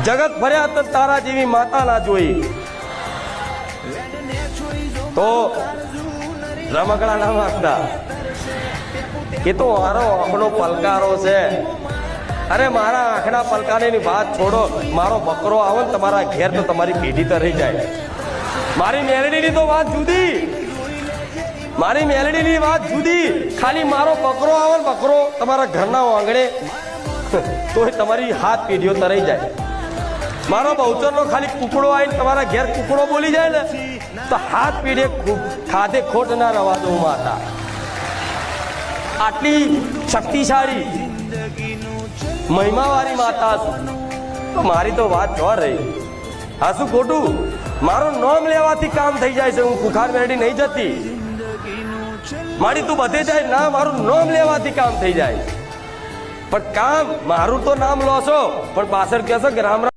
જગત ફર્યા તો તારા જેવી માતા ના જોઈ, તો રમકડા ના માગતા. એ તો મારો આંખનો પલકારો છે. અરે મારા આંખના પલકારની વાત છોડો, મારો બકરો આવે ને તમારા ઘેર તો તમારી પેઢી તો રહી જાય. મારી મેલડીની તો વાત જુદી, મારી મેલડીની વાત જુદી. ખાલી મારો બકરો આવે ને, બકરો તમારા ઘરના આંગણે તોય તમારી હાથ પેઢીઓ તરાઈ જાય. મારો બહુચરનો ખાલી કુકડો આવીને તમારા ઘેર કુકડો બોલી જાય ને તો હાથ પેઢીએ ખાધે ખોટ ના રવા દઉં માતા. આટલી શક્તિશાળી મહિમાવાળી માતા તો મારી તો વાત જોર રહી. હા શું ખોટું? મારું નામ લેવાથી કામ થઈ જાય છે. હું કુખાર મેરડી નહીં જતી મારી, તું બધે જાય ના, મારું નામ લેવાથી કામ થઈ જાય. પણ કામ મારું તો નામ લો છો, પણ પાછળ કહેશો કે રામ રામ.